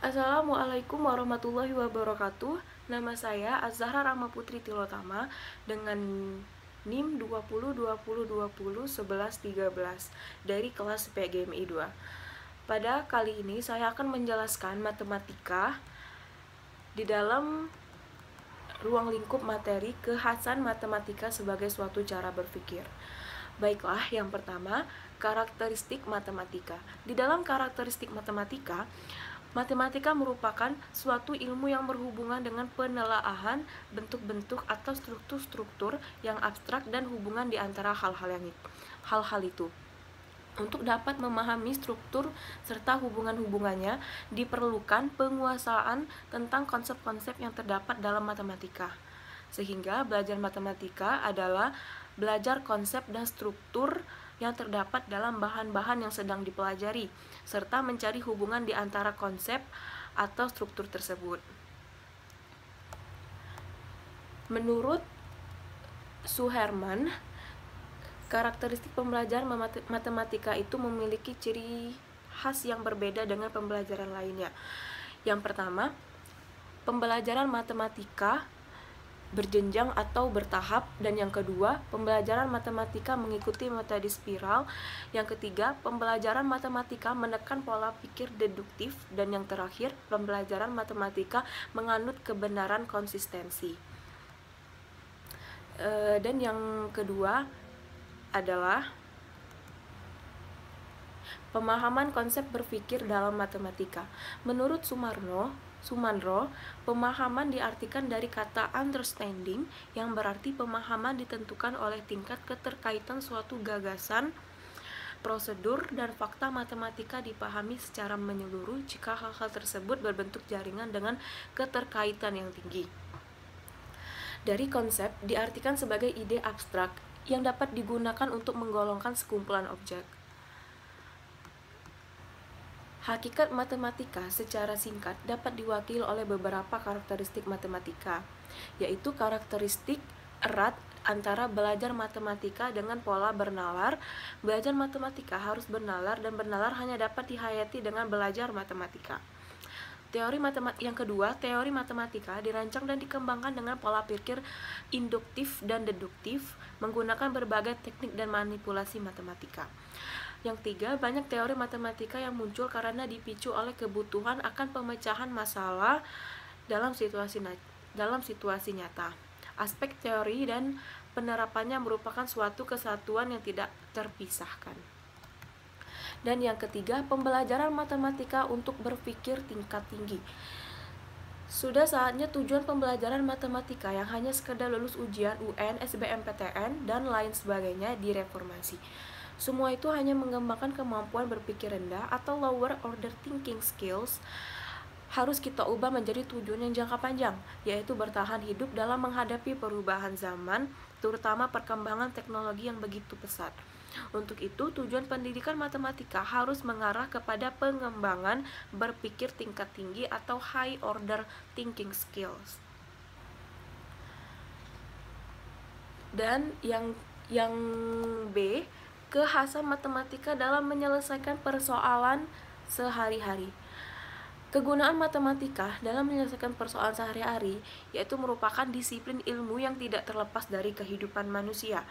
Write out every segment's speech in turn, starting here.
Assalamualaikum warahmatullahi wabarakatuh. Nama saya Az-Zahra Rahma Putri Tilotama dengan NIM 2020201113 dari kelas PGMI 2. Pada kali ini saya akan menjelaskan matematika di dalam ruang lingkup materi kekhasan matematika sebagai suatu cara berpikir. Baiklah, yang pertama, karakteristik matematika. Di dalam karakteristik matematika, matematika merupakan suatu ilmu yang berhubungan dengan penelaahan bentuk-bentuk atau struktur-struktur yang abstrak dan hubungan di antara hal-hal itu. Untuk dapat memahami struktur serta hubungan-hubungannya, diperlukan penguasaan tentang konsep-konsep yang terdapat dalam matematika. Sehingga belajar matematika adalah belajar konsep dan struktur yang terdapat dalam bahan-bahan yang sedang dipelajari, serta mencari hubungan di antara konsep atau struktur tersebut. Menurut Suherman, karakteristik pembelajaran matematika itu memiliki ciri khas yang berbeda dengan pembelajaran lainnya. Yang pertama, pembelajaran matematika berjenjang atau bertahap, dan yang kedua, pembelajaran matematika mengikuti metode spiral. Yang ketiga, pembelajaran matematika menekan pola pikir deduktif, dan yang terakhir, pembelajaran matematika menganut kebenaran konsistensi. Dan yang kedua adalah pemahaman konsep berpikir dalam matematika. Menurut Sumanro, pemahaman diartikan dari kata understanding, yang berarti pemahaman ditentukan oleh tingkat keterkaitan suatu gagasan, prosedur, dan fakta matematika dipahami secara menyeluruh jika hal-hal tersebut berbentuk jaringan dengan keterkaitan yang tinggi. Dari konsep diartikan sebagai ide abstrak yang dapat digunakan untuk menggolongkan sekumpulan objek. Hakikat matematika secara singkat dapat diwakili oleh beberapa karakteristik matematika, yaitu karakteristik erat antara belajar matematika dengan pola bernalar. Belajar matematika harus bernalar, dan bernalar hanya dapat dihayati dengan belajar matematika. Yang kedua, teori matematika dirancang dan dikembangkan dengan pola pikir induktif dan deduktif, menggunakan berbagai teknik dan manipulasi matematika. Yang tiga, banyak teori matematika yang muncul karena dipicu oleh kebutuhan akan pemecahan masalah dalam situasi nyata. Aspek teori dan penerapannya merupakan suatu kesatuan yang tidak terpisahkan. Dan yang ketiga, pembelajaran matematika untuk berpikir tingkat tinggi. Sudah saatnya tujuan pembelajaran matematika yang hanya sekedar lulus ujian UN, SBMPTN, dan lain sebagainya direformasi. Semua itu hanya mengembangkan kemampuan berpikir rendah atau lower order thinking skills. Harus kita ubah menjadi tujuan yang jangka panjang, yaitu bertahan hidup dalam menghadapi perubahan zaman, terutama perkembangan teknologi yang begitu pesat. Untuk itu, tujuan pendidikan matematika harus mengarah kepada pengembangan berpikir tingkat tinggi atau high order thinking skills. Dan yang B, kekhasan matematika dalam menyelesaikan persoalan sehari-hari. Kegunaan matematika dalam menyelesaikan persoalan sehari-hari yaitu merupakan disiplin ilmu yang tidak terlepas dari kehidupan manusia.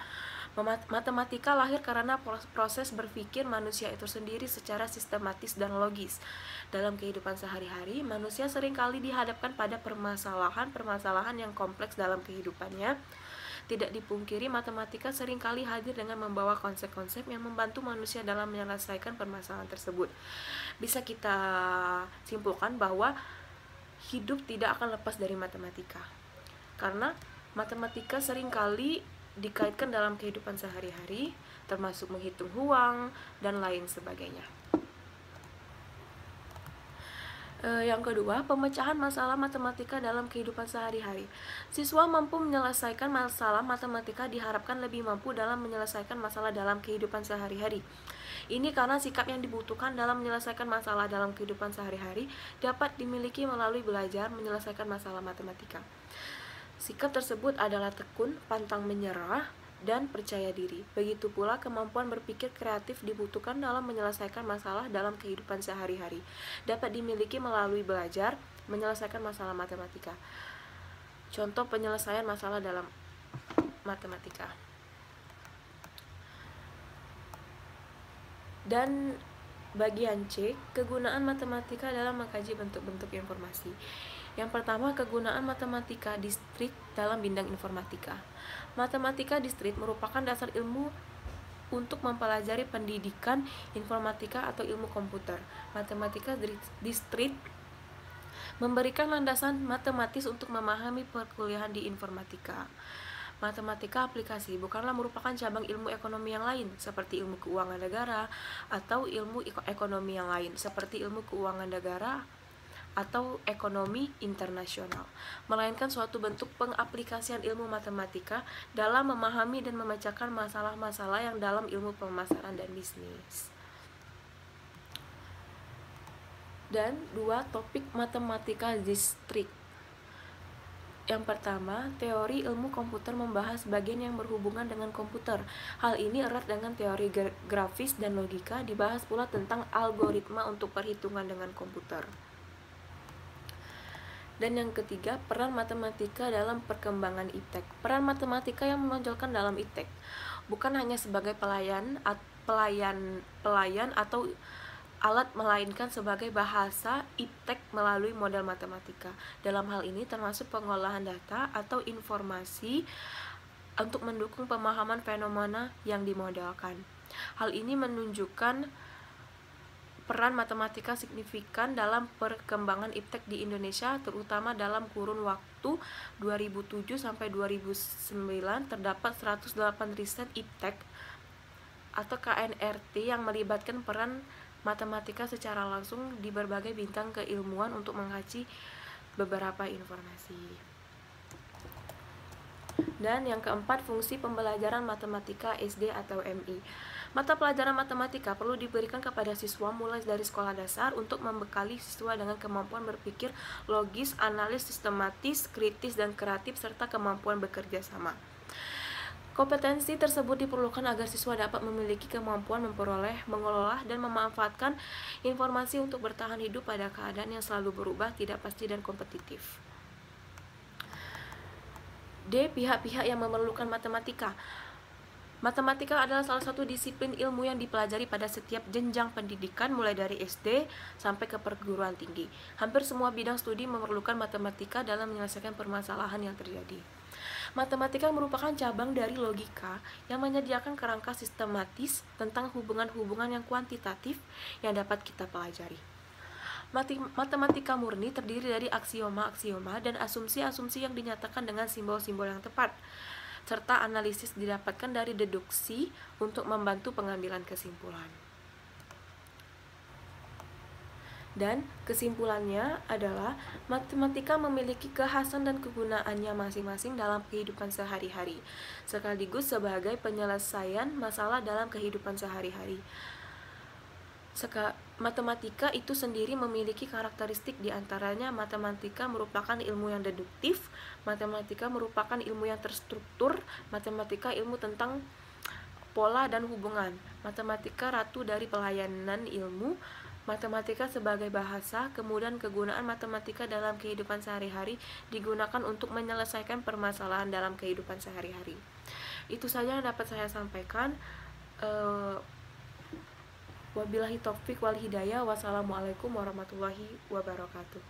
Matematika lahir karena proses berpikir manusia itu sendiri secara sistematis dan logis. Dalam kehidupan sehari-hari, manusia seringkali dihadapkan pada permasalahan yang kompleks dalam kehidupannya. Tidak dipungkiri, matematika seringkali hadir dengan membawa konsep-konsep yang membantu manusia dalam menyelesaikan permasalahan tersebut. Bisa kita simpulkan bahwa hidup tidak akan lepas dari matematika, karena matematika seringkali dikaitkan dalam kehidupan sehari-hari, termasuk menghitung uang dan lain sebagainya. Yang kedua, pemecahan masalah matematika dalam kehidupan sehari-hari. Siswa mampu menyelesaikan masalah matematika diharapkan lebih mampu dalam menyelesaikan masalah dalam kehidupan sehari-hari. Ini karena sikap yang dibutuhkan dalam menyelesaikan masalah dalam kehidupan sehari-hari dapat dimiliki melalui belajar menyelesaikan masalah matematika. Sikap tersebut adalah tekun, pantang menyerah, dan percaya diri. Begitu pula kemampuan berpikir kreatif dibutuhkan dalam menyelesaikan masalah dalam kehidupan sehari-hari. Dapat dimiliki melalui belajar menyelesaikan masalah matematika. Contoh penyelesaian masalah dalam matematika. Dan bagian C, kegunaan matematika dalam mengkaji bentuk-bentuk informasi. Yang pertama, kegunaan matematika diskrit dalam bidang informatika. Matematika diskrit merupakan dasar ilmu untuk mempelajari pendidikan informatika atau ilmu komputer. Matematika diskrit memberikan landasan matematis untuk memahami perkuliahan di informatika. Matematika aplikasi bukanlah merupakan cabang ilmu ekonomi yang lain, seperti ilmu keuangan negara, atau ilmu ekonomi yang lain, seperti ilmu keuangan negara atau ekonomi internasional, melainkan suatu bentuk pengaplikasian ilmu matematika dalam memahami dan memecahkan masalah-masalah yang dalam ilmu pemasaran dan bisnis. Dan 2, topik matematika distrik. Yang pertama, teori ilmu komputer membahas bagian yang berhubungan dengan komputer. Hal ini erat dengan teori grafis dan logika. Dibahas pula tentang algoritma untuk perhitungan dengan komputer. Dan yang ketiga, peran matematika dalam perkembangan iptek. Peran matematika yang menonjolkan dalam iptek bukan hanya sebagai pelayan atau alat, melainkan sebagai bahasa iptek melalui model matematika. Dalam hal ini termasuk pengolahan data atau informasi untuk mendukung pemahaman fenomena yang dimodelkan. Hal ini menunjukkan peran matematika signifikan dalam perkembangan iptek di Indonesia, terutama dalam kurun waktu 2007 sampai 2009 terdapat 108 riset iptek atau KNRT yang melibatkan peran matematika secara langsung di berbagai bidang keilmuan untuk mengkaji beberapa informasi. Dan yang keempat, fungsi pembelajaran matematika SD atau MI. Mata pelajaran matematika perlu diberikan kepada siswa mulai dari sekolah dasar untuk membekali siswa dengan kemampuan berpikir logis, analis, sistematis, kritis, dan kreatif, serta kemampuan bekerja sama. Kompetensi tersebut diperlukan agar siswa dapat memiliki kemampuan memperoleh, mengelola, dan memanfaatkan informasi untuk bertahan hidup pada keadaan yang selalu berubah, tidak pasti, dan kompetitif. D. Pihak-pihak yang memerlukan matematika. Matematika adalah salah satu disiplin ilmu yang dipelajari pada setiap jenjang pendidikan mulai dari SD sampai ke perguruan tinggi. Hampir semua bidang studi memerlukan matematika dalam menyelesaikan permasalahan yang terjadi. Matematika merupakan cabang dari logika yang menyediakan kerangka sistematis tentang hubungan-hubungan yang kuantitatif yang dapat kita pelajari. Matematika murni terdiri dari aksioma-aksioma dan asumsi-asumsi yang dinyatakan dengan simbol-simbol yang tepat, serta analisis didapatkan dari deduksi untuk membantu pengambilan kesimpulan. Dan kesimpulannya adalah matematika memiliki kekhasan dan kegunaannya masing-masing dalam kehidupan sehari-hari, sekaligus sebagai penyelesaian masalah dalam kehidupan sehari-hari. Matematika itu sendiri memiliki karakteristik, diantaranya matematika merupakan ilmu yang deduktif, matematika merupakan ilmu yang terstruktur, matematika ilmu tentang pola dan hubungan, matematika ratu dari pelayanan ilmu, matematika sebagai bahasa. Kemudian kegunaan matematika dalam kehidupan sehari-hari digunakan untuk menyelesaikan permasalahan dalam kehidupan sehari-hari. Itu saja yang dapat saya sampaikan. Wabillahi taufik wal hidayah. Wassalamualaikum warahmatullahi wabarakatuh.